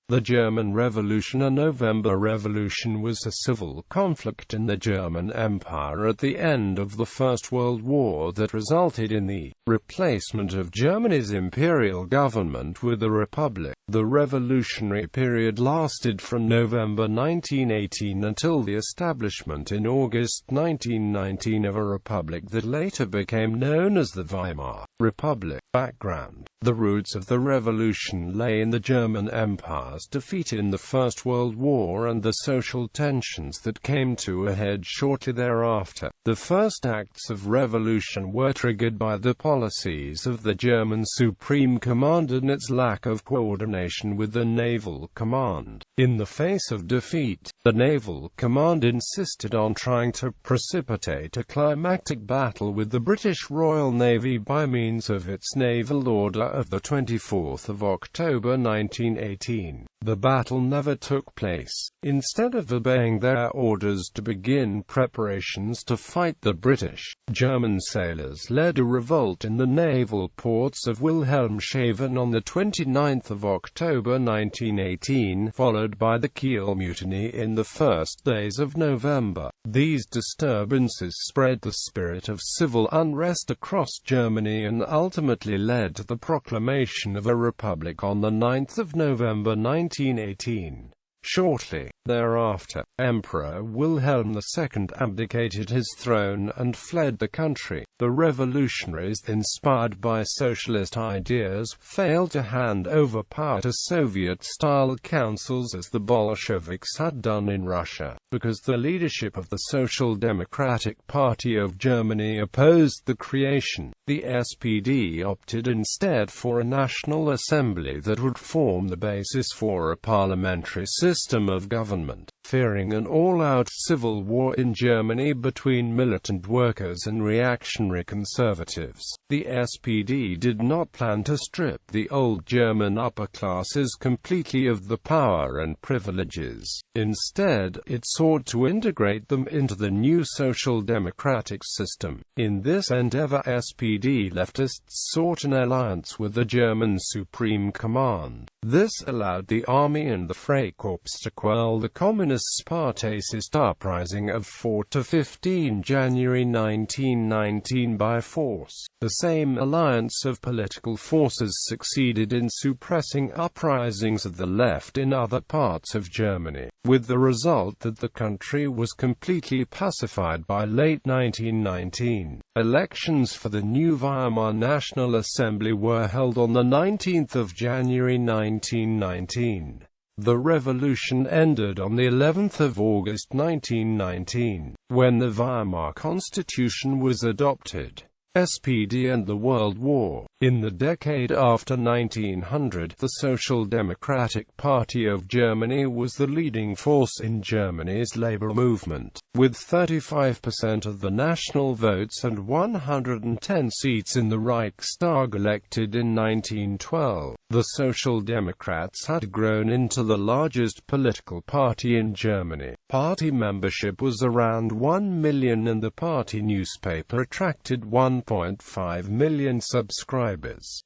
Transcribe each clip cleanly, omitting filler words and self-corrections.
The German Revolution. A November Revolution was a civil conflict in the German Empire at the end of the First World War that resulted in the replacement of Germany's imperial government with a republic. The revolutionary period lasted from November 1918 until the establishment in August 1919 of a republic that later became known as the Weimar Republic. Background: the roots of the revolution lay in the German Empire's defeat in the First World War and the social tensions that came to a head shortly thereafter. The first acts of revolution were triggered by the policies of the German Supreme Command and its lack of coordination with the Naval Command. In the face of defeat, the Naval Command insisted on trying to precipitate a climactic battle with the British Royal Navy by means of its Naval Order of the 24th of October 1918. The battle never took place. Instead of obeying their orders to begin preparations to fight the British, German sailors led a revolt in the naval ports of Wilhelmshaven on the 29th of October 1918, followed by the Kiel Mutiny in the first days of November. These disturbances spread the spirit of civil unrest across Germany and ultimately led to the proclamation of a republic on the 9th of November 1918. Shortly thereafter, Emperor Wilhelm II abdicated his throne and fled the country. The revolutionaries, inspired by socialist ideas, failed to hand over power to Soviet-style councils as the Bolsheviks had done in Russia. Because the leadership of the Social Democratic Party of Germany opposed the creation, the SPD opted instead for a national assembly that would form the basis for a parliamentary system of government. Fearing an all-out civil war in Germany between militant workers and reactionary conservatives, the SPD did not plan to strip the old German upper classes completely of the power and privileges. Instead, it sought to integrate them into the new social democratic system. In this endeavor, SPD leftists sought an alliance with the German Supreme Command. This allowed the army and the Freikorps to quell the communist Spartacist uprising of 4–15 January 1919 by force. The same alliance of political forces succeeded in suppressing uprisings of the left in other parts of Germany, with the result that the country was completely pacified by late 1919. Elections for the new Weimar National Assembly were held on the 19th of January 1919. The revolution ended on the 11th of August 1919, when the Weimar Constitution was adopted. SPD and the World War. In the decade after 1900, the Social Democratic Party of Germany was the leading force in Germany's labor movement, with 35% of the national votes and 110 seats in the Reichstag elected in 1912. The Social Democrats had grown into the largest political party in Germany. Party membership was around 1 million and the party newspaper attracted 1.5 million subscribers.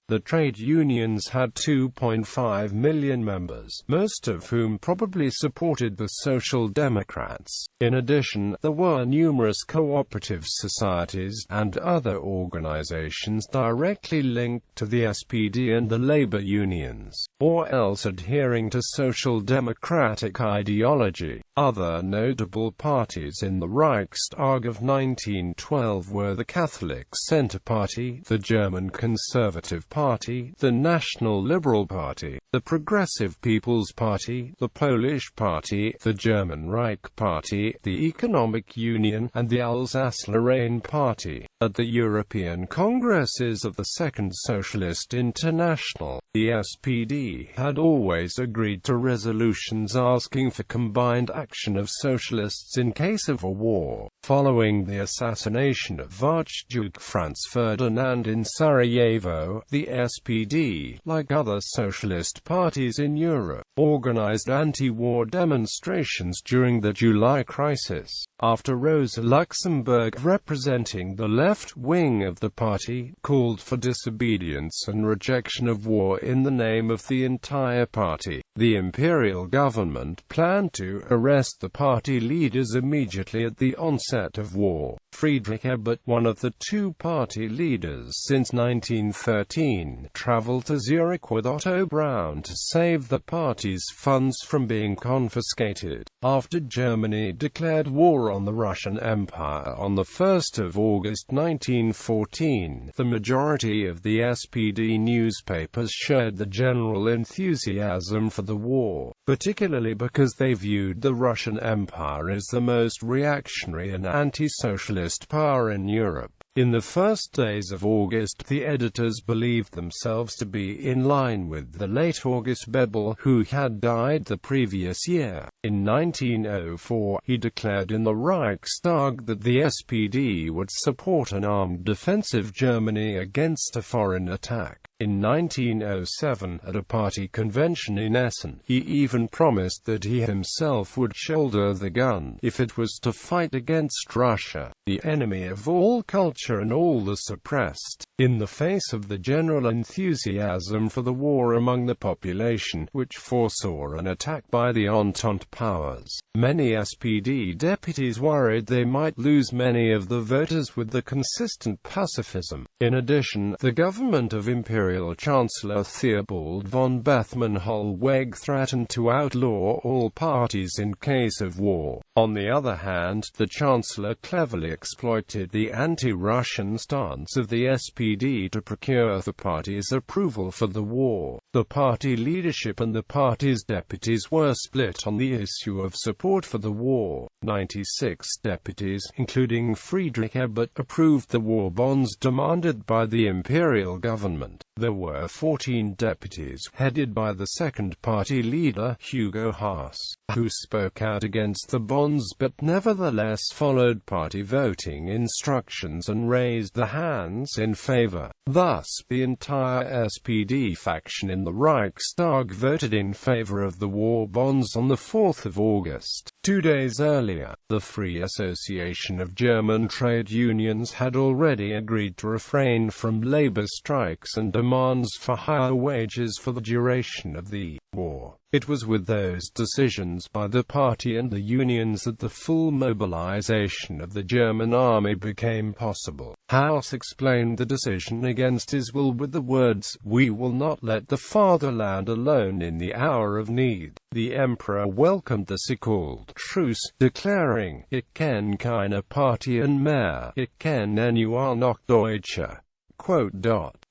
The trade unions had 2.5 million members, most of whom probably supported the Social Democrats. In addition, there were numerous cooperative societies and other organizations directly linked to the SPD and the labor unions, or else adhering to social democratic ideology. Other notable parties in the Reichstag of 1912 were the Catholic Centre Party, the German Conservative Party, the National Liberal Party, the Progressive People's Party, the Polish Party, the German Reich Party, the Economic Union, and the Alsace-Lorraine Party. At the European Congresses of the Second Socialist International, the SPD had always agreed to resolutions asking for combined action of socialists in case of a war. Following the assassination of Archduke Franz Ferdinand in Sarajevo, the SPD, like other socialist parties in Europe, organized anti-war demonstrations during the July crisis. After Rosa Luxemburg, representing the left left wing of the party, called for disobedience and rejection of war in the name of the entire party. The imperial government planned to arrest the party leaders immediately at the onset of war. Friedrich Ebert, one of the two party leaders since 1913, traveled to Zurich with Otto Braun to save the party's funds from being confiscated. After Germany declared war on the Russian Empire on the 1st of August 1914, the majority of the SPD newspapers shared the general enthusiasm for the war, particularly because they viewed the Russian Empire as the most reactionary and anti-socialist power in Europe. In the first days of August, the editors believed themselves to be in line with the late August Bebel, who had died the previous year. In 1904, he declared in the Reichstag that the SPD would support an armed defense of Germany against a foreign attack. In 1907, at a party convention in Essen, he even promised that he himself would shoulder the gun if it was to fight against Russia, the enemy of all culture and all the suppressed. In the face of the general enthusiasm for the war among the population, which foresaw an attack by the Entente powers, many SPD deputies worried they might lose many of the voters with the consistent pacifism. In addition, the government of Imperial Chancellor Theobald von Bethmann-Hollweg threatened to outlaw all parties in case of war. On the other hand, the Chancellor cleverly exploited the anti-Russian stance of the SPD to procure the party's approval for the war. The party leadership and the party's deputies were split on the issue of support for the war. 96 deputies, including Friedrich Ebert, approved the war bonds demanded by the imperial government. There were 14 deputies, headed by the second party leader, Hugo Haas, who spoke out against the bonds but nevertheless followed party voting instructions and raised their hands in favor. Thus, the entire SPD faction in the Reichstag voted in favor of the war bonds on the 4th of August. 2 days earlier, the Free Association of German Trade Unions had already agreed to refrain from labor strikes and demands for higher wages for the duration of the war. It was with those decisions by the party and the unions that the full mobilization of the German army became possible. Haas explained the decision against his will with the words, "We will not let the fatherland alone in the hour of need." The emperor welcomed the so-called truce, declaring, "Ich kenne keine Partien mehr, ich kenne nur noch Deutsche."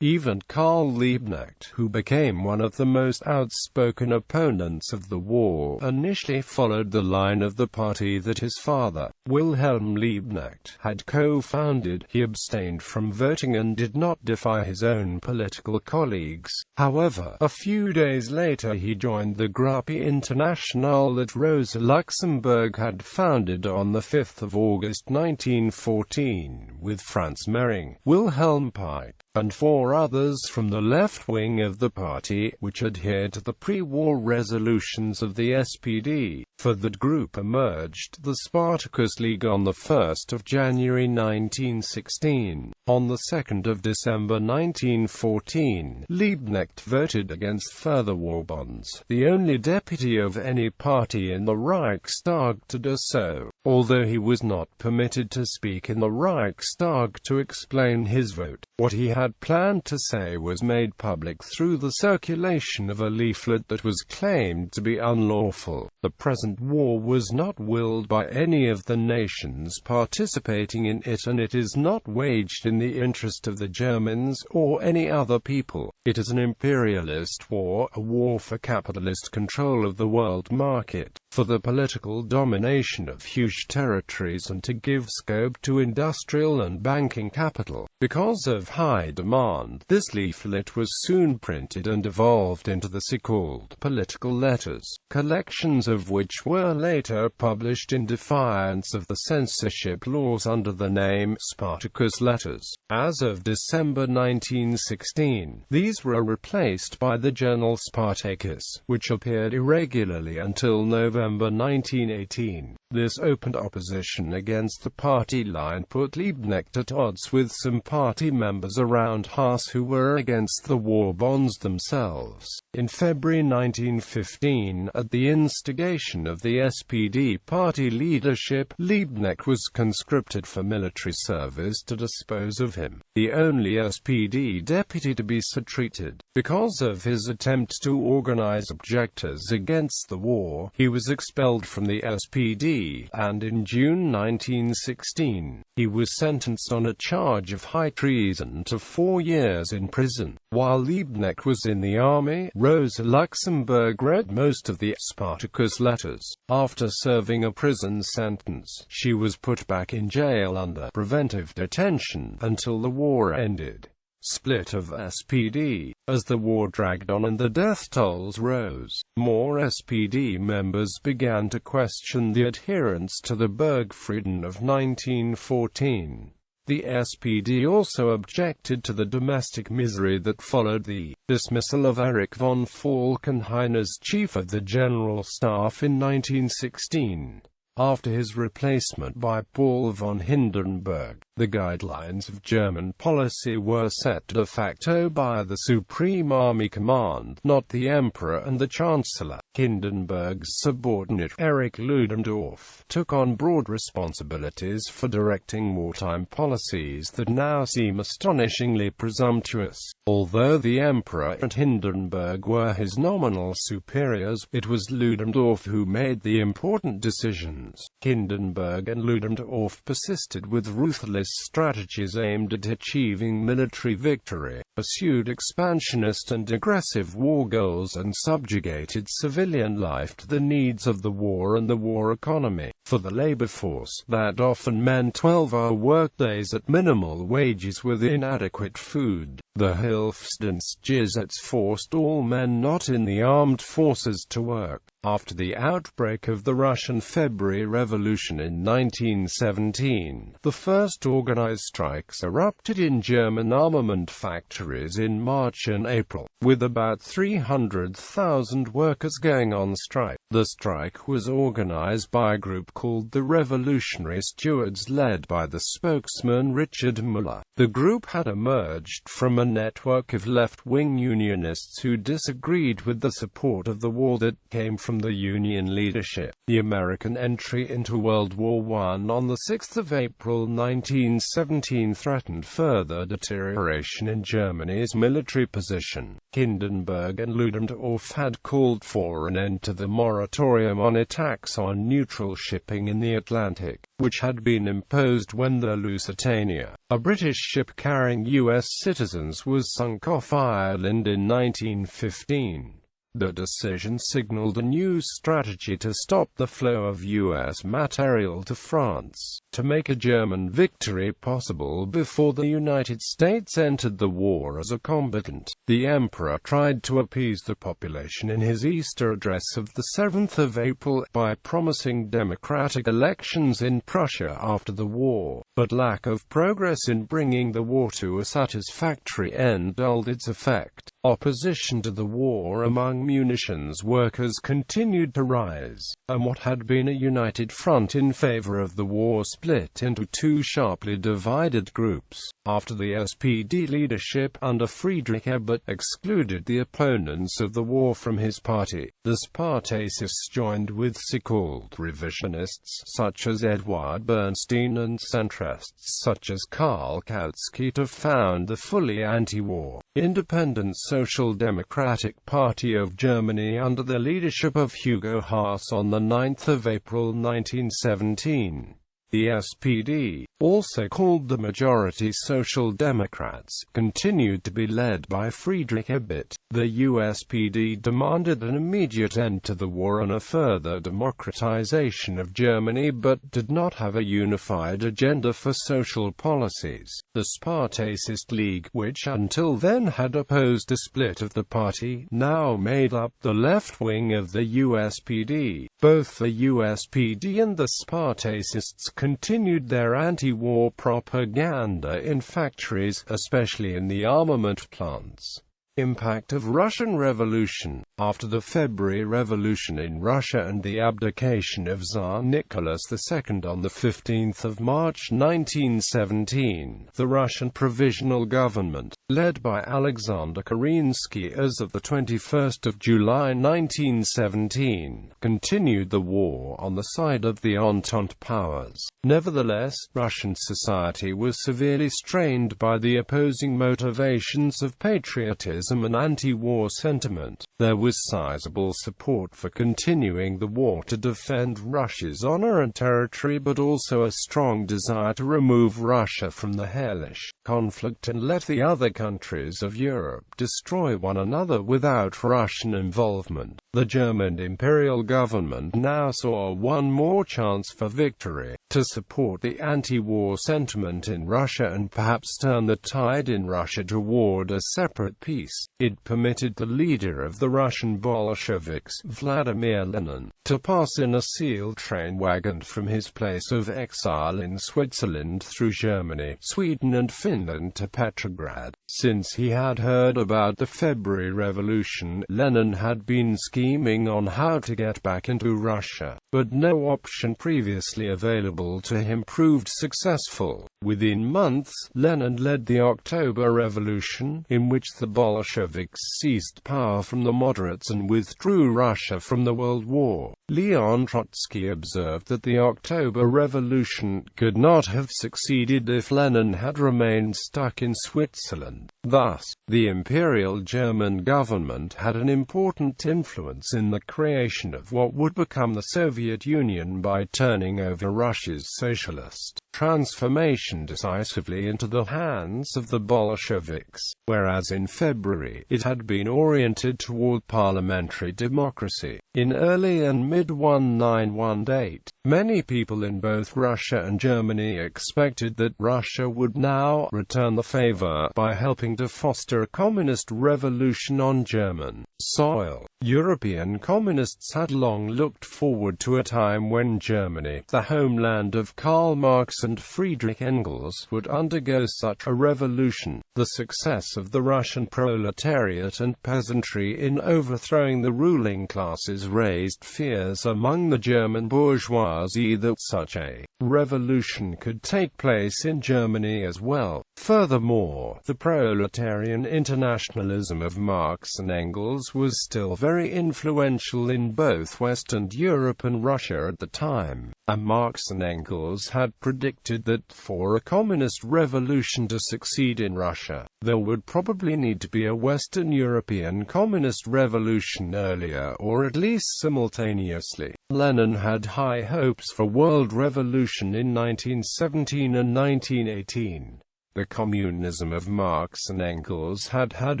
Even Karl Liebknecht, who became one of the most outspoken opponents of the war, initially followed the line of the party that his father, Wilhelm Liebknecht, had co-founded. He abstained from voting and did not defy his own political colleagues. However, a few days later he joined the Gruppe Internationale that Rosa Luxemburg had founded on the 5th of August 1914, with Franz Mehring, Wilhelm Pike, and 4 others from the left wing of the party, which adhered to the pre-war resolutions of the SPD. For that group emerged the Spartacus League on the 1st of January 1916. On the 2nd of December 1914, Liebknecht voted against further war bonds, the only deputy of any party in the Reichstag to do so, although he was not permitted to speak in the Reichstag to explain his vote. What he had planned to say was made public through the circulation of a leaflet that was claimed to be unlawful. The present war was not willed by any of the nations participating in it, and it is not waged in the interest of the Germans or any other people. It is an imperialist war, a war for capitalist control of the world market, for the political domination of huge territories and to give scope to industrial and banking capital. Because of high demand, this leaflet was soon printed and evolved into the so-called political letters, collections of which were later published in defiance of the censorship laws under the name Spartacus Letters. As of December 1916, these were replaced by the journal Spartacus, which appeared irregularly until November November 1918. This opened opposition against the party line put Liebknecht at odds with some party members around Haas who were against the war bonds themselves. In February 1915, at the instigation of the SPD party leadership, Liebknecht was conscripted for military service to dispose of him, the only SPD deputy to be so treated. Because of his attempt to organize objectors against the war, he was expelled from the SPD, and in June 1916, he was sentenced on a charge of high treason to 4 years in prison. While Liebknecht was in the army, Rosa Luxemburg read most of the Spartacus Letters. After serving a prison sentence, she was put back in jail under preventive detention until the war ended. Split of SPD. As the war dragged on and the death tolls rose, more SPD members began to question the adherence to the Bergfrieden of 1914. The SPD also objected to the domestic misery that followed the dismissal of Erich von Falkenhayn as Chief of the General Staff in 1916. After his replacement by Paul von Hindenburg, the guidelines of German policy were set de facto by the Supreme Army Command, not the Emperor and the Chancellor. Hindenburg's subordinate, Erich Ludendorff, took on broad responsibilities for directing wartime policies that now seem astonishingly presumptuous. Although the Emperor and Hindenburg were his nominal superiors, it was Ludendorff who made the important decisions. Hindenburg and Ludendorff persisted with ruthless strategies aimed at achieving military victory, pursued expansionist and aggressive war goals and subjugated civilian life to the needs of the war and the war economy. For the labor force, that often meant 12-hour workdays at minimal wages with inadequate food. The Hilfsdienstgesetz forced all men not in the armed forces to work. After the outbreak of the Russian February Revolution in 1917, the first organized strikes erupted in German armament factories in March and April, with about 300,000 workers going on strike. The strike was organized by a group called the Revolutionary Stewards led by the spokesman Richard Müller. The group had emerged from a network of left-wing unionists who disagreed with the support of the war that came from the Union leadership. The American entry into World War I on the 6th of April 1917 threatened further deterioration in Germany's military position. Hindenburg and Ludendorff had called for an end to the moratorium on attacks on neutral shipping in the Atlantic, which had been imposed when the Lusitania, a British ship carrying U.S. citizens, was sunk off Ireland in 1915. The decision signaled a new strategy to stop the flow of U.S. material to France, to make a German victory possible before the United States entered the war as a combatant. The Emperor tried to appease the population in his Easter address of the 7th of April by promising democratic elections in Prussia after the war, but lack of progress in bringing the war to a satisfactory end dulled its effect. Opposition to the war among munitions workers continued to rise, and what had been a united front in favor of the war split into two sharply divided groups. After the SPD leadership under Friedrich Ebert excluded the opponents of the war from his party, the Spartacists joined with so-called revisionists such as Eduard Bernstein and centrists such as Karl Kautsky to found the fully anti-war, independent Social Democratic Party of Germany under the leadership of Hugo Haas on the 9th of April 1917. The SPD, also called the Majority Social Democrats, continued to be led by Friedrich Ebert. The USPD demanded an immediate end to the war and a further democratization of Germany but did not have a unified agenda for social policies. The Spartacist League, which until then had opposed a split of the party, now made up the left wing of the USPD. Both the USPD and the Spartacists continued their anti-war propaganda in factories, especially in the armament plants. Impact of Russian Revolution. After the February Revolution in Russia and the abdication of Tsar Nicholas II on 15 March 1917, the Russian Provisional Government, led by Alexander Kerensky as of 21 July 1917, continued the war on the side of the Entente powers. Nevertheless, Russian society was severely strained by the opposing motivations of patriotism and anti-war sentiment. There was sizable support for continuing the war to defend Russia's honor and territory, but also a strong desire to remove Russia from the hellish conflict and let the other countries of Europe destroy one another without Russian involvement. The German imperial government now saw one more chance for victory, to support the anti-war sentiment in Russia and perhaps turn the tide in Russia toward a separate peace. It permitted the leader of the Russian Bolsheviks, Vladimir Lenin, to pass in a sealed train wagon from his place of exile in Switzerland through Germany, Sweden and Finland to Petrograd. Since he had heard about the February Revolution, Lenin had been scheming on how to get back into Russia, but no option previously available to him proved successful. Within months, Lenin led the October Revolution, in which the Bolsheviks seized power from the moderates and withdrew Russia from the World War. Leon Trotsky observed that the October Revolution could not have succeeded if Lenin had remained stuck in Switzerland. Thus, the Imperial German government had an important influence in the creation of what would become the Soviet Union by turning over Russia's socialist transformation decisively into the hands of the Bolsheviks, whereas in February it had been oriented toward parliamentary democracy. In early and mid-1918, many people in both Russia and Germany expected that Russia would now return the favor by helping to foster a communist revolution on German soil. European communists had long looked forward to a time when Germany, the homeland of Karl Marx and Friedrich Engels, would undergo such a revolution. The success of the Russian proletariat and peasantry in overthrowing the ruling classes raised fears among the German bourgeoisie that such a revolution could take place in Germany as well. Furthermore, the proletarian internationalism of Marx and Engels was still very influential in both Western Europe and Russia at the time, and Marx and Engels had predicted that for a communist revolution to succeed in Russia, there would probably need to be a Western European communist revolution earlier or at least simultaneously. Lenin had high hopes for world revolution in 1917 and 1918. The communism of Marx and Engels had had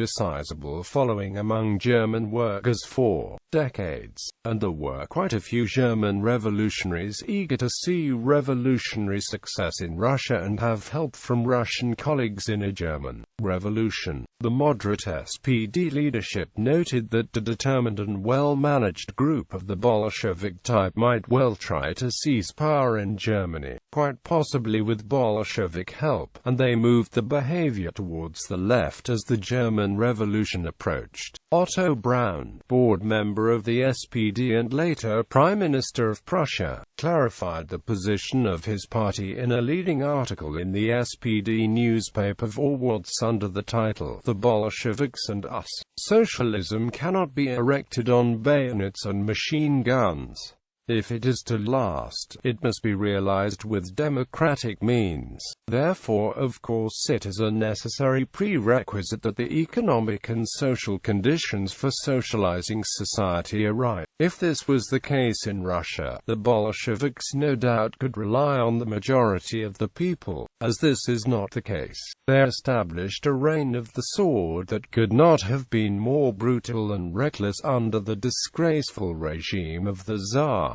a sizable following among German workers for decades, and there were quite a few German revolutionaries eager to see revolutionary success in Russia and have help from Russian colleagues in a German revolution. The moderate SPD leadership noted that a determined and well-managed group of the Bolshevik type might well try to seize power in Germany, quite possibly with Bolshevik help, and they moved the behavior towards the left as the German Revolution approached. Otto Braun, board member of the SPD and later Prime Minister of Prussia, clarified the position of his party in a leading article in the SPD newspaper Vorwärts under the title, "The Bolsheviks and Us. Socialism cannot be erected on bayonets and machine guns. If it is to last, it must be realized with democratic means. Therefore, of course, it is a necessary prerequisite that the economic and social conditions for socializing society are right." If this was the case in Russia, the Bolsheviks no doubt could rely on the majority of the people. As this is not the case, they established a reign of the sword that could not have been more brutal and reckless under the disgraceful regime of the Tsar.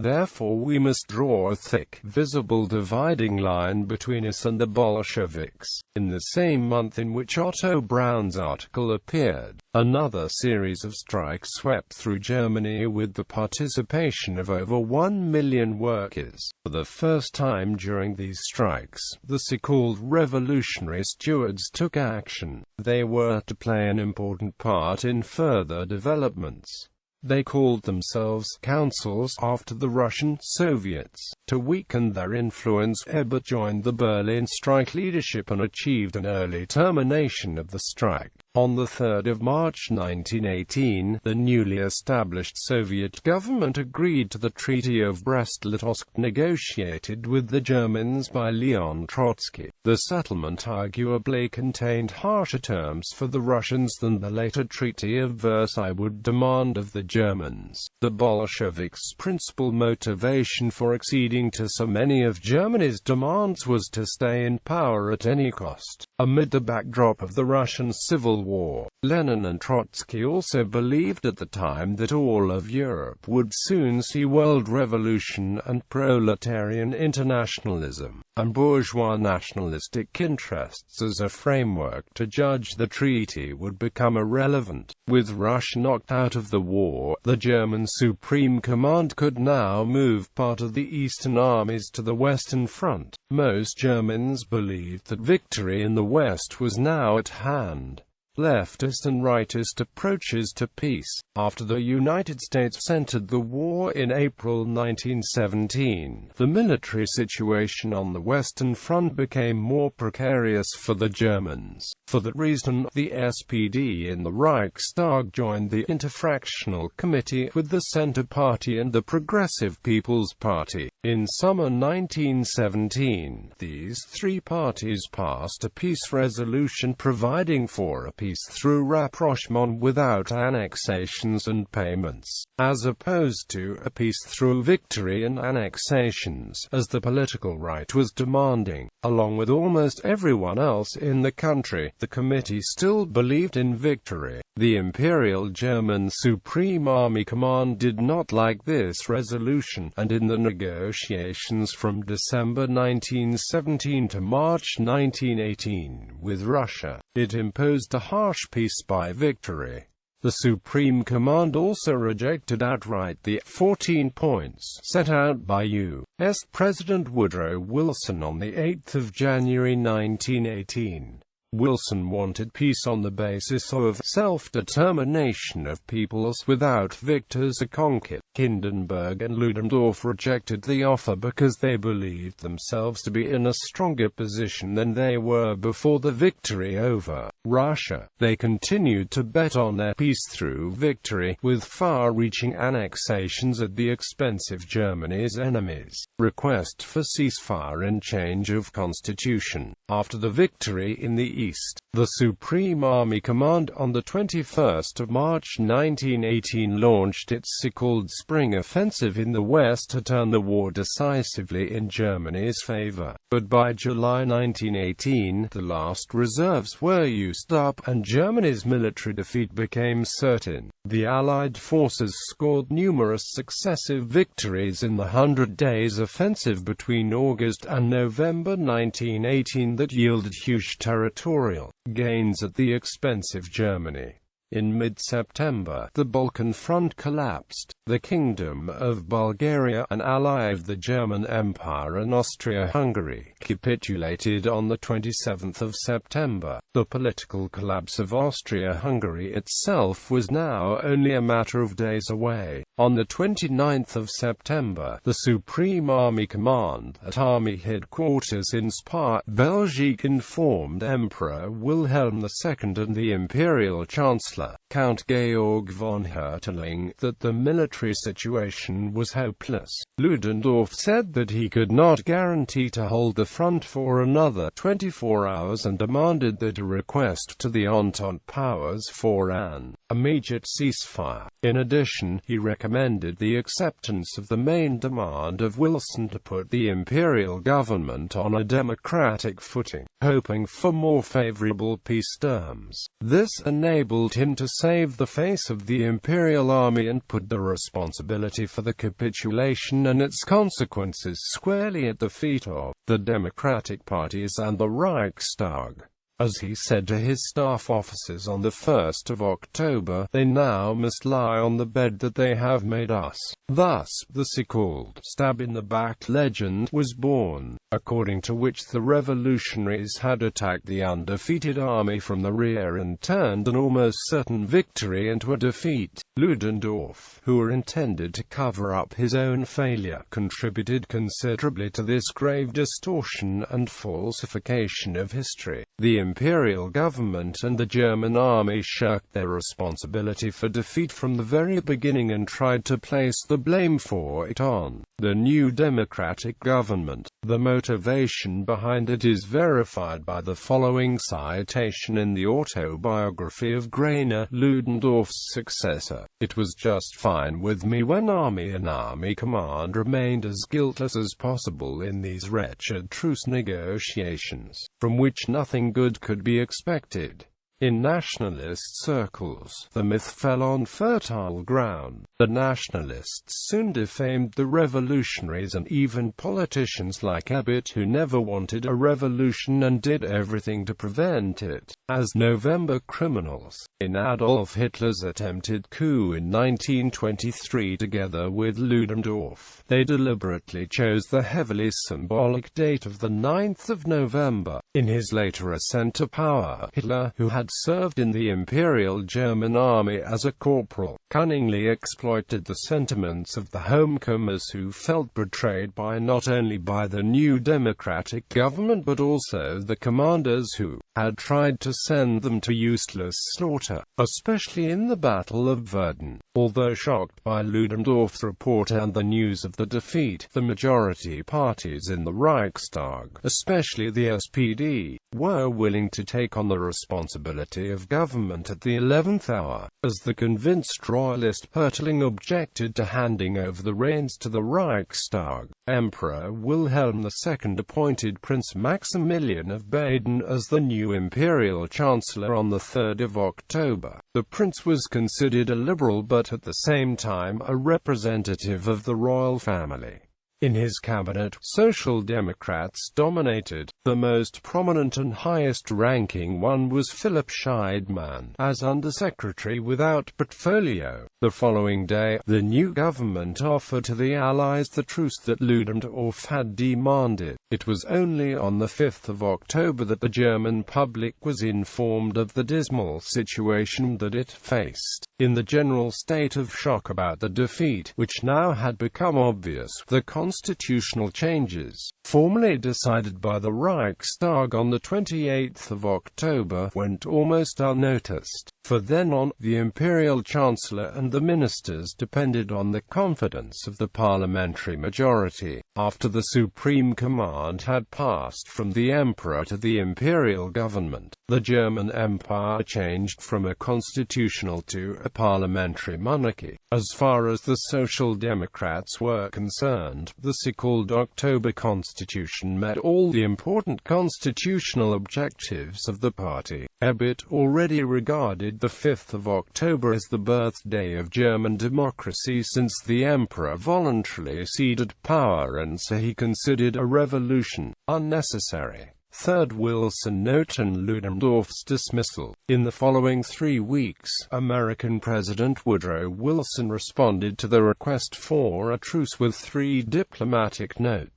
Therefore we must draw a thick, visible dividing line between us and the Bolsheviks. In the same month in which Otto Braun's article appeared, another series of strikes swept through Germany with the participation of over 1 million workers. For the first time during these strikes, the so-called revolutionary stewards took action. They were to play an important part in further developments. They called themselves councils after the Russian Soviets. To weaken their influence, Ebert joined the Berlin strike leadership and achieved an early termination of the strike. On the 3rd of March 1918, the newly established Soviet government agreed to the Treaty of Brest-Litovsk negotiated with the Germans by Leon Trotsky. The settlement arguably contained harsher terms for the Russians than the later Treaty of Versailles would demand of the Germans. The Bolsheviks' principal motivation for acceding to so many of Germany's demands was to stay in power at any cost. Amid the backdrop of the Russian Civil War, Lenin and Trotsky also believed at the time that all of Europe would soon see world revolution and proletarian internationalism, and bourgeois nationalistic interests as a framework to judge the treaty would become irrelevant. With Russia knocked out of the war, the German Supreme Command could now move part of the Eastern armies to the Western Front. Most Germans believed that victory in the West was now at hand. Leftist and rightist approaches to peace. After the United States entered the war in April 1917, the military situation on the Western Front became more precarious for the Germans. For that reason, the SPD in the Reichstag joined the Interfractional Committee with the Centre Party and the Progressive People's Party. In summer 1917, these three parties passed a peace resolution providing for a peace through rapprochement without annexations and payments, as opposed to a peace through victory and annexations, as the political right was demanding. Along with almost everyone else in the country, the committee still believed in victory. The Imperial German Supreme Army Command did not like this resolution, and in the negotiations from December 1917 to March 1918 with Russia, it imposed a harsh peace by victory. The Supreme Command also rejected outright the 14 points set out by U.S. President Woodrow Wilson on 8 January 1918. Wilson wanted peace on the basis of self-determination of peoples without victors or conquered. Hindenburg and Ludendorff rejected the offer because they believed themselves to be in a stronger position than they were before the victory over Russia. They continued to bet on their peace through victory, with far-reaching annexations at the expense of Germany's enemies. Request for ceasefire and change of constitution. After the victory in the East, the Supreme Army Command on the 21st of March 1918 launched its so-called Spring Offensive in the West to turn the war decisively in Germany's favor. But by July 1918, the last reserves were used up, and Germany's military defeat became certain. The Allied forces scored numerous successive victories in the 100 Days Offensive between August and November 1918 that yielded huge territorial gains at the expense of Germany. In mid-September, the Balkan Front collapsed. The Kingdom of Bulgaria, an ally of the German Empire and Austria-Hungary, capitulated on the 27th of September. The political collapse of Austria-Hungary itself was now only a matter of days away. On the 29th of September, the Supreme Army Command, at Army Headquarters in Spa, Belgique, informed Emperor Wilhelm II and the Imperial Chancellor, Count Georg von Hertling, that the military situation was hopeless. Ludendorff said that he could not guarantee to hold the front for another 24 hours and demanded that a request to the Entente powers for an immediate ceasefire. In addition, he recommended the acceptance of the main demand of Wilson to put the imperial government on a democratic footing, hoping for more favorable peace terms. This enabled him taken to save the face of the Imperial Army and put the responsibility for the capitulation and its consequences squarely at the feet of the Democratic parties and the Reichstag. As he said to his staff officers on the 1st of October, they now must lie on the bed that they have made us. Thus, the so-called stab-in-the-back legend was born, according to which the revolutionaries had attacked the undefeated army from the rear and turned an almost certain victory into a defeat. Ludendorff, who intended to cover up his own failure, contributed considerably to this grave distortion and falsification of history. The imperial government and the German army shirked their responsibility for defeat from the very beginning and tried to place the blame for it on the new democratic government. The motivation behind it is verified by the following citation in the autobiography of Graener, Ludendorff's successor. "It was just fine with me when army and army command remained as guiltless as possible in these wretched truce negotiations, from which nothing good could be expected." In nationalist circles, the myth fell on fertile ground. The nationalists soon defamed the revolutionaries and even politicians like Ebert, who never wanted a revolution and did everything to prevent it, as November criminals. In Adolf Hitler's attempted coup in 1923 together with Ludendorff, they deliberately chose the heavily symbolic date of the 9th of November. In his later ascent to power, Hitler, who had served in the Imperial German Army as a corporal, cunningly exploited the sentiments of the homecomers who felt betrayed not only by the new democratic government but also the commanders who had tried to send them to useless slaughter, especially in the Battle of Verdun. Although shocked by Ludendorff's report and the news of the defeat, the majority parties in the Reichstag, especially the SPD, were willing to take on the responsibility of government at the 11th hour, as the convinced royalist Hertling objected to handing over the reins to the Reichstag. Emperor Wilhelm II appointed Prince Maximilian of Baden as the new imperial chancellor on the 3rd of October. The prince was considered a liberal but at the same time a representative of the royal family. In his cabinet, Social Democrats dominated. The most prominent and highest-ranking one was Philipp Scheidmann, as undersecretary without portfolio. The following day, the new government offered to the Allies the truce that Ludendorff had demanded. It was only on the 5th of October that the German public was informed of the dismal situation that it faced. In the general state of shock about the defeat, which now had become obvious, the constitutional changes, formally decided by the Reichstag on the 28th of October, went almost unnoticed. For then on, the imperial chancellor and the ministers depended on the confidence of the parliamentary majority. After the supreme command had passed from the emperor to the imperial government, the German Empire changed from a constitutional to a parliamentary monarchy. As far as the Social Democrats were concerned, the so-called October Constitution met all the important constitutional objectives of the party. Ebert already regarded the 5th of October as the birthday of German democracy since the emperor voluntarily ceded power, and so he considered a revolution unnecessary. Third, Wilson noted Ludendorff's dismissal. In the following 3 weeks, American President Woodrow Wilson responded to the request for a truce with 3 diplomatic notes.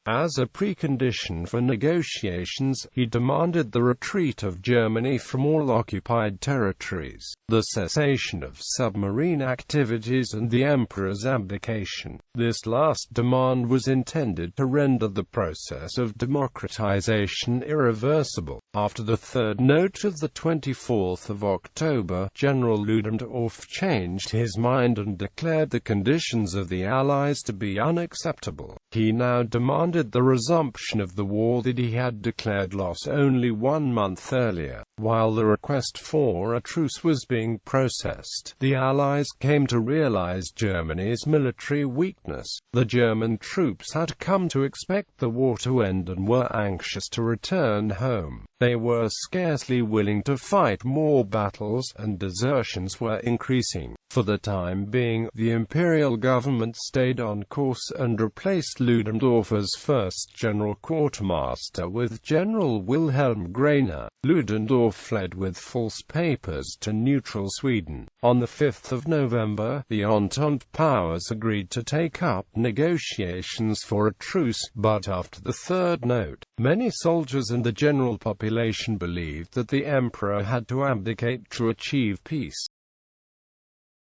As a precondition for negotiations, he demanded the retreat of Germany from all occupied territories, the cessation of submarine activities and the emperor's abdication. This last demand was intended to render the process of democratization irreversible. After the third note of the 24th of October, General Ludendorff changed his mind and declared the conditions of the Allies to be unacceptable. He now demanded the resumption of the war that he had declared lost only 1 month earlier. While the request for a truce was being processed, the Allies came to realize Germany's military weakness. The German troops had come to expect the war to end and were anxious to return home. They were scarcely willing to fight more battles, and desertions were increasing. For the time being, the imperial government stayed on course and replaced Ludendorff as first general quartermaster with General Wilhelm Graener. Ludendorff fled with false papers to neutral Sweden. On the 5th of November, the Entente powers agreed to take up negotiations for a truce, but after the third note, many soldiers and the general population believed that the emperor had to abdicate to achieve peace.